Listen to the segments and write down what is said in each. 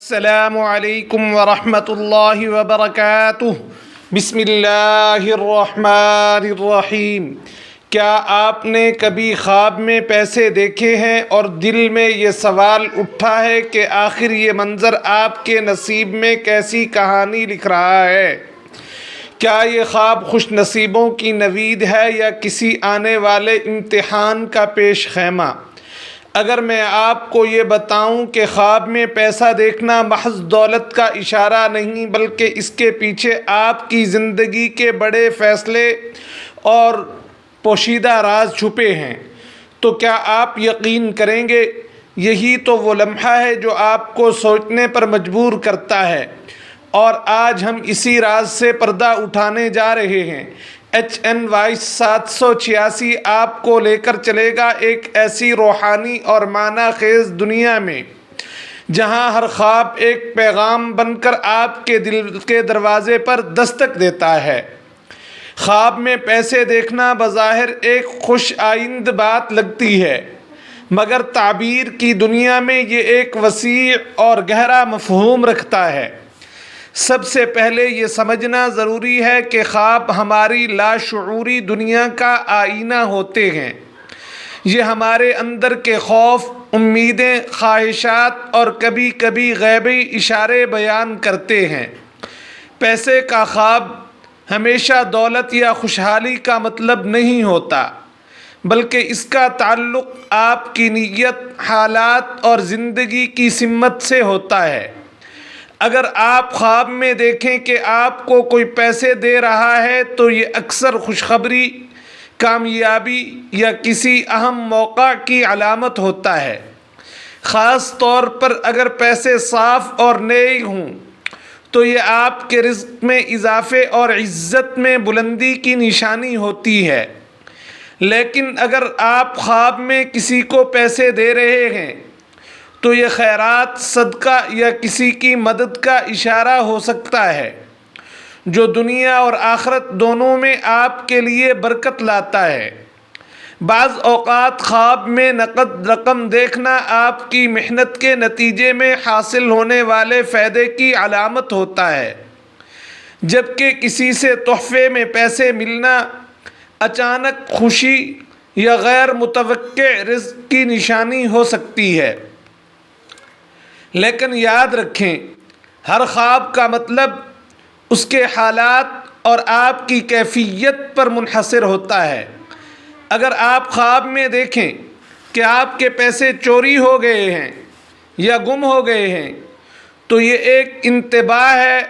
السلام علیکم ورحمۃ اللہ وبرکاتہ۔ بسم اللہ الرحمن الرحیم۔ کیا آپ نے کبھی خواب میں پیسے دیکھے ہیں اور دل میں یہ سوال اٹھا ہے کہ آخر یہ منظر آپ کے نصیب میں کیسی کہانی لکھ رہا ہے؟ کیا یہ خواب خوش نصیبوں کی نوید ہے یا کسی آنے والے امتحان کا پیش خیمہ؟ اگر میں آپ کو یہ بتاؤں کہ خواب میں پیسہ دیکھنا محض دولت کا اشارہ نہیں بلکہ اس کے پیچھے آپ کی زندگی کے بڑے فیصلے اور پوشیدہ راز چھپے ہیں، تو کیا آپ یقین کریں گے؟ یہی تو وہ لمحہ ہے جو آپ کو سوچنے پر مجبور کرتا ہے، اور آج ہم اسی راز سے پردہ اٹھانے جا رہے ہیں۔ HNY 786 آپ کو لے کر چلے گا ایک ایسی روحانی اور معنی خیز دنیا میں جہاں ہر خواب ایک پیغام بن کر آپ کے دل کے دروازے پر دستک دیتا ہے۔ خواب میں پیسے دیکھنا بظاہر ایک خوش آئند بات لگتی ہے، مگر تعبیر کی دنیا میں یہ ایک وسیع اور گہرا مفہوم رکھتا ہے۔ سب سے پہلے یہ سمجھنا ضروری ہے کہ خواب ہماری لاشعوری دنیا کا آئینہ ہوتے ہیں۔ یہ ہمارے اندر کے خوف، امیدیں، خواہشات اور کبھی کبھی غیبی اشارے بیان کرتے ہیں۔ پیسے کا خواب ہمیشہ دولت یا خوشحالی کا مطلب نہیں ہوتا، بلکہ اس کا تعلق آپ کی نیت، حالات اور زندگی کی سمت سے ہوتا ہے۔ اگر آپ خواب میں دیکھیں کہ آپ کو کوئی پیسے دے رہا ہے تو یہ اکثر خوشخبری، کامیابی یا کسی اہم موقع کی علامت ہوتا ہے۔ خاص طور پر اگر پیسے صاف اور نئے ہوں تو یہ آپ کے رزق میں اضافے اور عزت میں بلندی کی نشانی ہوتی ہے۔ لیکن اگر آپ خواب میں کسی کو پیسے دے رہے ہیں تو یہ خیرات، صدقہ یا کسی کی مدد کا اشارہ ہو سکتا ہے، جو دنیا اور آخرت دونوں میں آپ کے لیے برکت لاتا ہے۔ بعض اوقات خواب میں نقد رقم دیکھنا آپ کی محنت کے نتیجے میں حاصل ہونے والے فائدے کی علامت ہوتا ہے، جبکہ کسی سے تحفے میں پیسے ملنا اچانک خوشی یا غیر متوقع رزق کی نشانی ہو سکتی ہے۔ لیکن یاد رکھیں، ہر خواب کا مطلب اس کے حالات اور آپ کی کیفیت پر منحصر ہوتا ہے۔ اگر آپ خواب میں دیکھیں کہ آپ کے پیسے چوری ہو گئے ہیں یا گم ہو گئے ہیں تو یہ ایک انتباہ ہے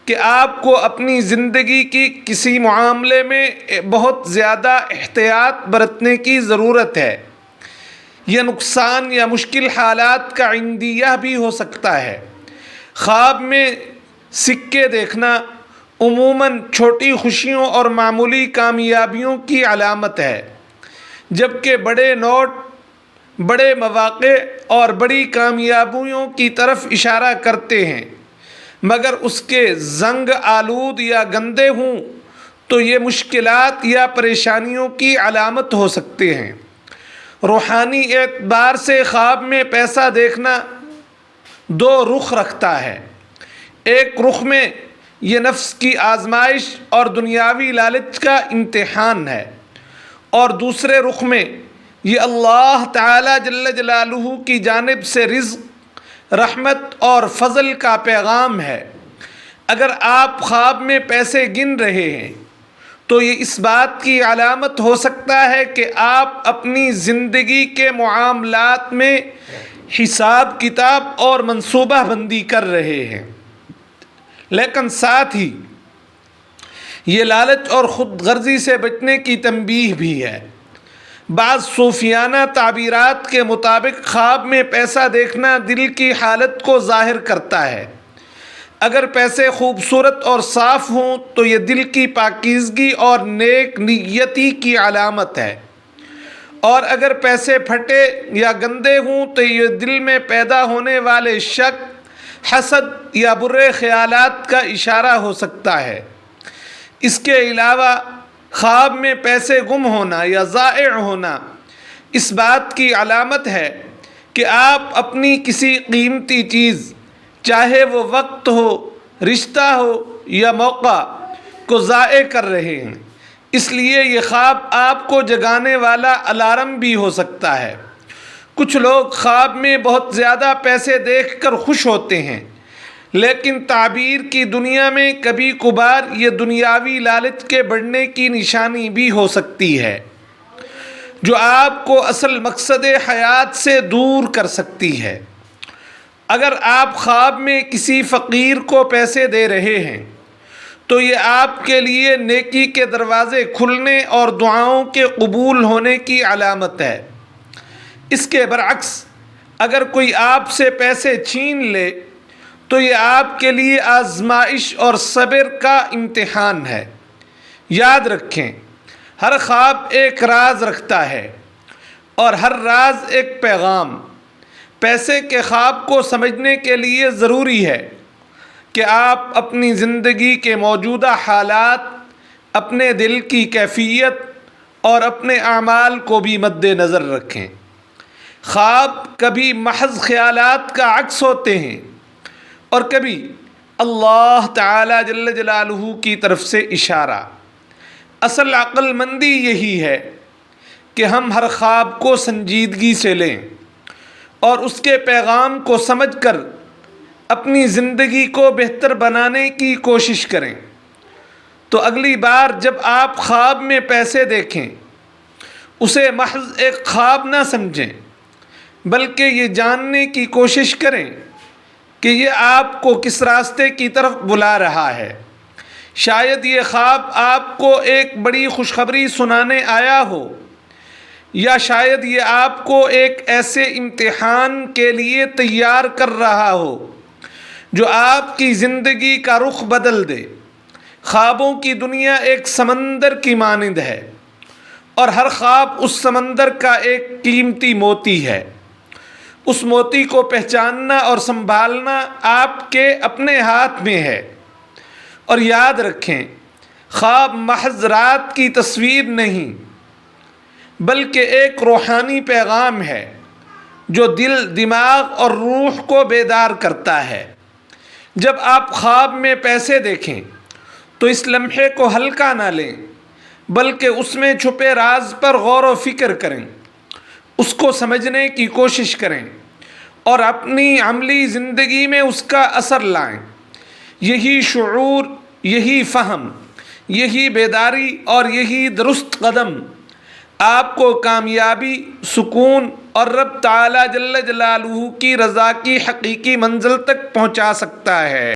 کہ آپ کو اپنی زندگی کی کسی معاملے میں بہت زیادہ احتیاط برتنے کی ضرورت ہے۔ یہ نقصان یا مشکل حالات کا عندیہ بھی ہو سکتا ہے۔ خواب میں سکے دیکھنا عموماً چھوٹی خوشیوں اور معمولی کامیابیوں کی علامت ہے، جبکہ بڑے نوٹ بڑے مواقع اور بڑی کامیابیوں کی طرف اشارہ کرتے ہیں۔ مگر اس کے زنگ آلود یا گندے ہوں تو یہ مشکلات یا پریشانیوں کی علامت ہو سکتے ہیں۔ روحانی اعتبار سے خواب میں پیسہ دیکھنا دو رخ رکھتا ہے۔ ایک رخ میں یہ نفس کی آزمائش اور دنیاوی لالچ کا امتحان ہے، اور دوسرے رخ میں یہ اللہ تعالی جل جلالہ کی جانب سے رزق، رحمت اور فضل کا پیغام ہے۔ اگر آپ خواب میں پیسے گن رہے ہیں تو یہ اس بات کی علامت ہو سکتا ہے کہ آپ اپنی زندگی کے معاملات میں حساب کتاب اور منصوبہ بندی کر رہے ہیں۔ لیکن ساتھ ہی یہ لالچ اور خود غرضی سے بچنے کی تنبیہ بھی ہے۔ بعض صوفیانہ تعبیرات کے مطابق خواب میں پیسہ دیکھنا دل کی حالت کو ظاہر کرتا ہے۔ اگر پیسے خوبصورت اور صاف ہوں تو یہ دل کی پاکیزگی اور نیک نیتی کی علامت ہے، اور اگر پیسے پھٹے یا گندے ہوں تو یہ دل میں پیدا ہونے والے شک، حسد یا برے خیالات کا اشارہ ہو سکتا ہے۔ اس کے علاوہ خواب میں پیسے گم ہونا یا ضائع ہونا اس بات کی علامت ہے کہ آپ اپنی کسی قیمتی چیز، چاہے وہ وقت ہو، رشتہ ہو یا موقع کو ضائع کر رہے ہیں، اس لیے یہ خواب آپ کو جگانے والا الارم بھی ہو سکتا ہے۔ کچھ لوگ خواب میں بہت زیادہ پیسے دیکھ کر خوش ہوتے ہیں، لیکن تعبیر کی دنیا میں کبھی کبھار یہ دنیاوی لالچ کے بڑھنے کی نشانی بھی ہو سکتی ہے، جو آپ کو اصل مقصد حیات سے دور کر سکتی ہے۔ اگر آپ خواب میں کسی فقیر کو پیسے دے رہے ہیں تو یہ آپ کے لیے نیکی کے دروازے کھلنے اور دعاؤں کے قبول ہونے کی علامت ہے۔ اس کے برعکس اگر کوئی آپ سے پیسے چھین لے تو یہ آپ کے لیے آزمائش اور صبر کا امتحان ہے۔ یاد رکھیں، ہر خواب ایک راز رکھتا ہے اور ہر راز ایک پیغام۔ پیسے کے خواب کو سمجھنے کے لیے ضروری ہے کہ آپ اپنی زندگی کے موجودہ حالات، اپنے دل کی کیفیت اور اپنے اعمال کو بھی مد نظر رکھیں۔ خواب کبھی محض خیالات کا عکس ہوتے ہیں اور کبھی اللہ تعالی جل جلالہ کی طرف سے اشارہ۔ اصل عقل مندی یہی ہے کہ ہم ہر خواب کو سنجیدگی سے لیں اور اس کے پیغام کو سمجھ کر اپنی زندگی کو بہتر بنانے کی کوشش کریں۔ تو اگلی بار جب آپ خواب میں پیسے دیکھیں، اسے محض ایک خواب نہ سمجھیں، بلکہ یہ جاننے کی کوشش کریں کہ یہ آپ کو کس راستے کی طرف بلا رہا ہے۔ شاید یہ خواب آپ کو ایک بڑی خوشخبری سنانے آیا ہو، یا شاید یہ آپ کو ایک ایسے امتحان کے لیے تیار کر رہا ہو جو آپ کی زندگی کا رخ بدل دے۔ خوابوں کی دنیا ایک سمندر کی مانند ہے اور ہر خواب اس سمندر کا ایک قیمتی موتی ہے۔ اس موتی کو پہچاننا اور سنبھالنا آپ کے اپنے ہاتھ میں ہے۔ اور یاد رکھیں، خواب محض رات کی تصویر نہیں، بلکہ ایک روحانی پیغام ہے جو دل، دماغ اور روح کو بیدار کرتا ہے۔ جب آپ خواب میں پیسے دیکھیں تو اس لمحے کو ہلکا نہ لیں، بلکہ اس میں چھپے راز پر غور و فکر کریں، اس کو سمجھنے کی کوشش کریں اور اپنی عملی زندگی میں اس کا اثر لائیں۔ یہی شعور، یہی فہم، یہی بیداری اور یہی درست قدم آپ کو کامیابی، سکون اور رب تعالی جل جلالہ کی رضا کی حقیقی منزل تک پہنچا سکتا ہے۔